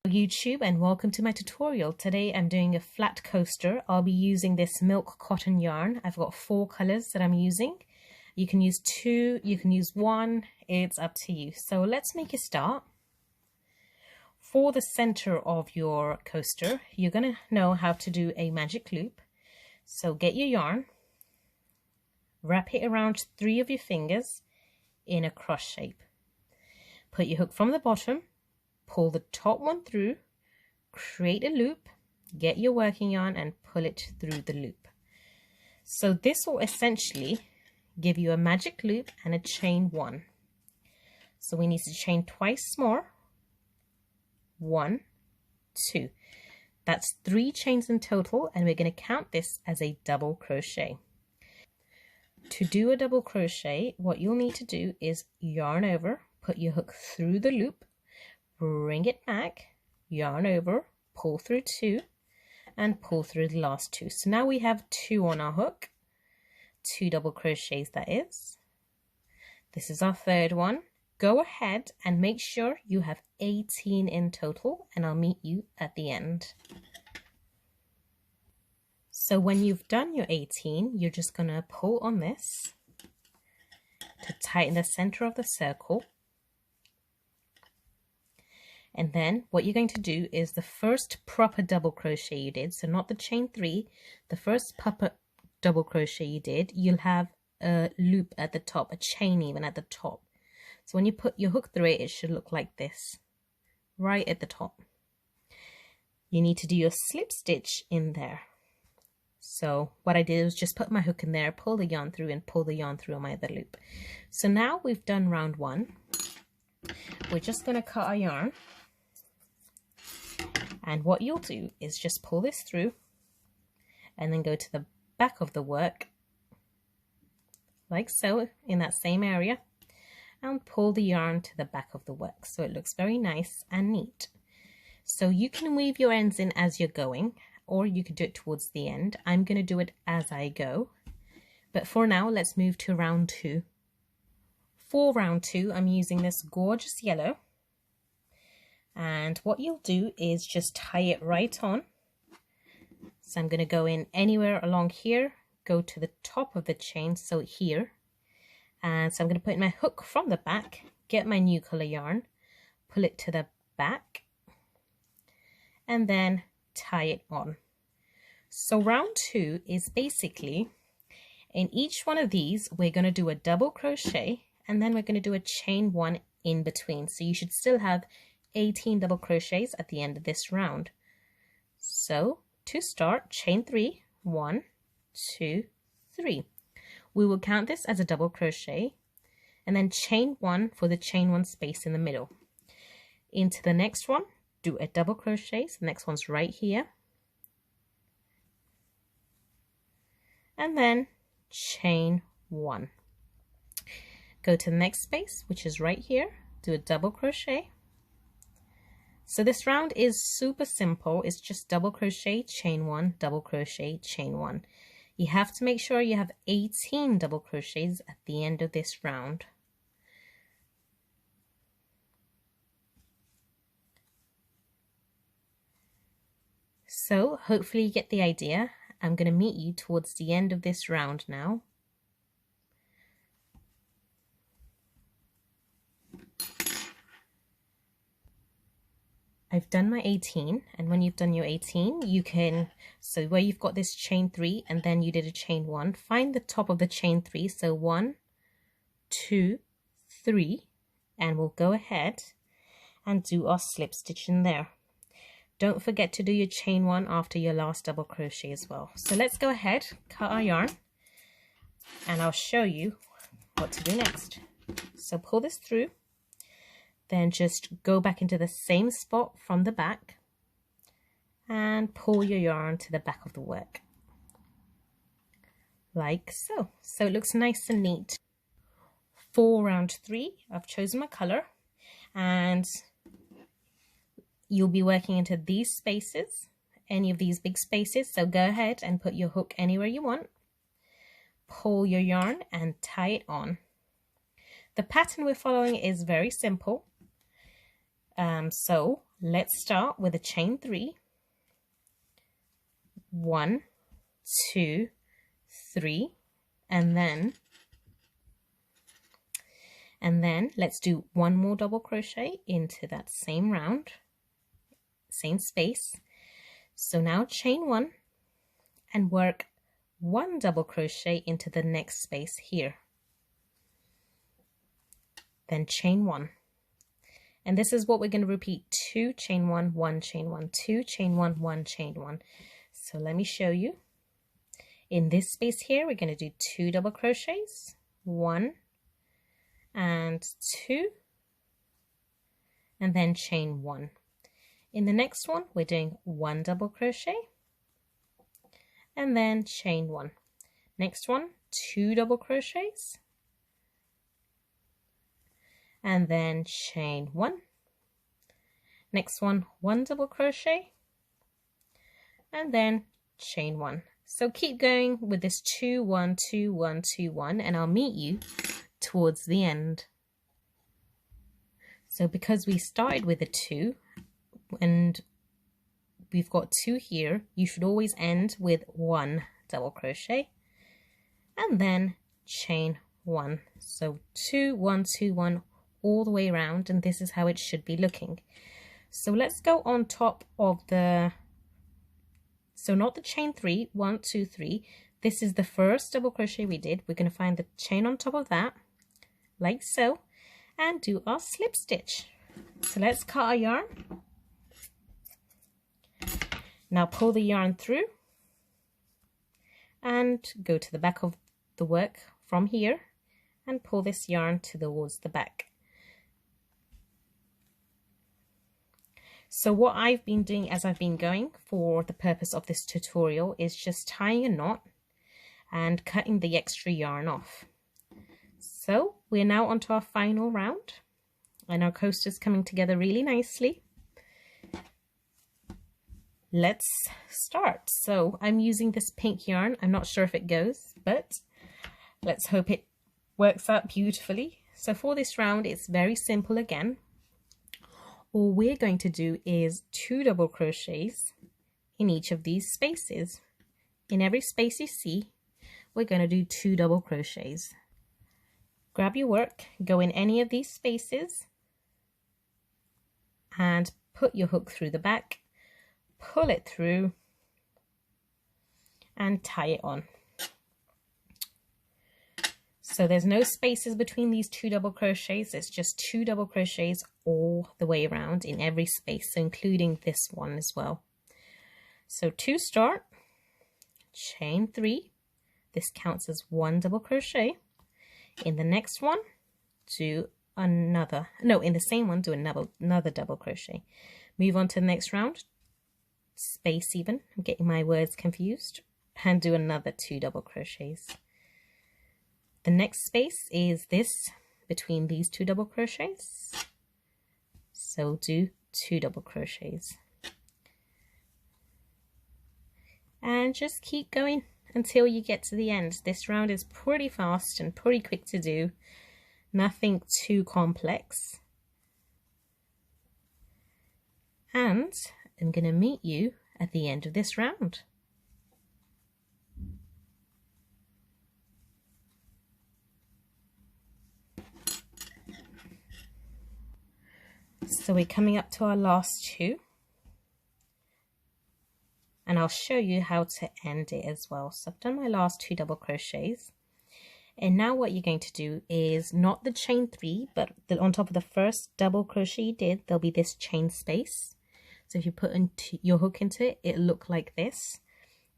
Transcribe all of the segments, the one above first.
YouTube, and welcome to my tutorial. Today I'm doing a flat coaster. I'll be using this milk cotton yarn. I've got 4 colors that I'm using. You can use 2, you can use 1, it's up to you. So let's make a start. For the center of your coaster, you're going to know how to do a magic loop. So get your yarn, wrap it around 3 of your fingers in a cross shape. Put your hook from the bottom, pull the top one through, create a loop, get your working yarn and pull it through the loop. So this will essentially give you a magic loop and a chain 1. So we need to chain twice more. 1, 2. That's 3 chains in total, and we're going to count this as a double crochet. To do a double crochet, what you'll need to do is yarn over, put your hook through the loop, bring it back, yarn over, pull through 2 and pull through the last 2. So now we have 2 on our hook, 2 double crochets that is. This is our 3rd one. Go ahead and make sure you have 18 in total, and I'll meet you at the end. So when you've done your 18, you're just going to pull on this to tighten the center of the circle. And then what you're going to do is the first proper double crochet you did, so not the chain 3, the first proper double crochet you did, you'll have a loop at the top, a chain even at the top. So when you put your hook through it, it should look like this, right at the top. You need to do your slip stitch in there. So what I did was just put my hook in there, pull the yarn through and pull the yarn through on my other loop. So now we've done round 1. We're just going to cut our yarn. And what you'll do is just pull this through and then go to the back of the work, like so, in that same area, and pull the yarn to the back of the work so it looks very nice and neat. So you can weave your ends in as you're going, or you could do it towards the end. I'm going to do it as I go. But for now, let's move to round 2. For round 2, I'm using this gorgeous yellow. And what you'll do is just tie it right on. So I'm going to go in anywhere along here, go to the top of the chain, so here. And so I'm going to put my hook from the back, get my new color yarn, pull it to the back, and then tie it on. So round 2 is basically, in each one of these, we're going to do a double crochet, and then we're going to do a chain 1 in between. So you should still have 18 double crochets at the end of this round. So to start, chain 3, 1, 2, 3. We will count this as a double crochet, and then chain 1 for the chain 1 space in the middle. Into the next one, do a double crochet. So the next one's right here, and then chain 1. Go to the next space, which is right here, do a double crochet. So this round is super simple. It's just double crochet, chain 1, double crochet, chain 1. You have to make sure you have 18 double crochets at the end of this round. So hopefully you get the idea. I'm going to meet you towards the end of this round now. I've done my 18, and when you've done your 18, you can, so where you've got this chain 3 and then you did a chain 1, find the top of the chain 3, so 1, 2, 3, and we'll go ahead and do our slip stitch in there. Don't forget to do your chain 1 after your last double crochet as well. So let's go ahead, cut our yarn, and I'll show you what to do next. So pull this through. Then just go back into the same spot from the back and pull your yarn to the back of the work, like so. So it looks nice and neat. For round 3, I've chosen my color, and you'll be working into these spaces, any of these big spaces. So go ahead and put your hook anywhere you want, pull your yarn and tie it on. The pattern we're following is very simple. So Let's start with a chain 3. 1, 2, 3, and then let's do one more double crochet into that same round, same space. So now chain 1 and work 1 double crochet into the next space here. Then chain 1. And this is what we're going to repeat: 2 chain 1, 1 chain 1, 2 chain 1, 1 chain 1. So let me show you. In this space here, we're going to do 2 double crochets, 1 and 2, and then chain 1. In the next one, we're doing 1 double crochet and then chain 1. Next one, 2 double crochets and then chain 1. Next one, 1 double crochet and then chain 1. So keep going with this 2 1 2 1 2 1, and I'll meet you towards the end. So because we started with a 2 and we've got 2 here, you should always end with 1 double crochet and then chain 1. So 2 1 2 1 all the way around, and this is how it should be looking. So let's go on top of the, so not the chain 3, 1 2 3. This is the first double crochet we did. We're going to find the chain on top of that, like so, and do our slip stitch. So let's cut our yarn. Now pull the yarn through and go to the back of the work from here and pull this yarn towards the back. So what I've been doing as I've been going for the purpose of this tutorial is just tying a knot and cutting the extra yarn off. So we're now onto our final round and our coaster's coming together really nicely. Let's start. So I'm using this pink yarn. I'm not sure if it goes, but let's hope it works out beautifully. So for this round, it's very simple again. All we're going to do is 2 double crochets in each of these spaces. In every space you see, we're going to do 2 double crochets. Grab your work, go in any of these spaces and put your hook through the back, pull it through and tie it on. So there's no spaces between these 2 double crochets, it's just 2 double crochets all the way around in every space, so including this one as well. So to start, chain 3, this counts as 1 double crochet. In the next one, do another, no, in the same one, do another double crochet. Move on to the next round, space even, I'm getting my words confused, and do another 2 double crochets. The next space is this between these 2 double crochets, so do 2 double crochets and just keep going until you get to the end. This round is pretty fast and pretty quick to do, nothing too complex, and I'm going to meet you at the end of this round. So we're coming up to our last 2, and I'll show you how to end it as well. So I've done my last 2 double crochets, and now what you're going to do is not the chain 3, but on top of the first double crochet you did, there'll be this chain space. So if you put your hook into it, it'll look like this.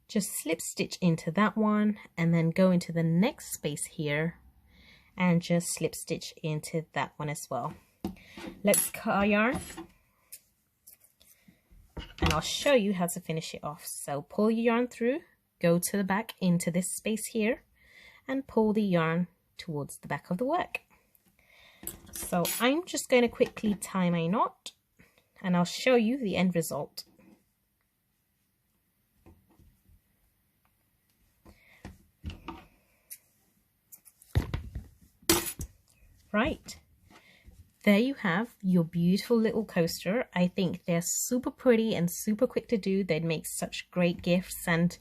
Just slip stitch into that one and then go into the next space here and just slip stitch into that one as well. Let's cut our yarn and I'll show you how to finish it off. So pull your yarn through, go to the back into this space here and pull the yarn towards the back of the work. So I'm just going to quickly tie my knot and I'll show you the end result. Right. there you have your beautiful little coaster. I think they're super pretty and super quick to do. They'd make such great gifts, and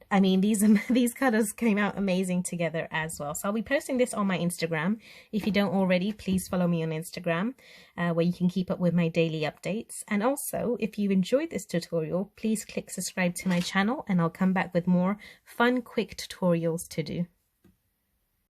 I mean, these colors came out amazing together as well. So I'll be posting this on my Instagram. If you don't already, please follow me on Instagram, where you can keep up with my daily updates. And also, if you enjoyed this tutorial, please click subscribe to my channel, and I'll come back with more fun, quick tutorials to do.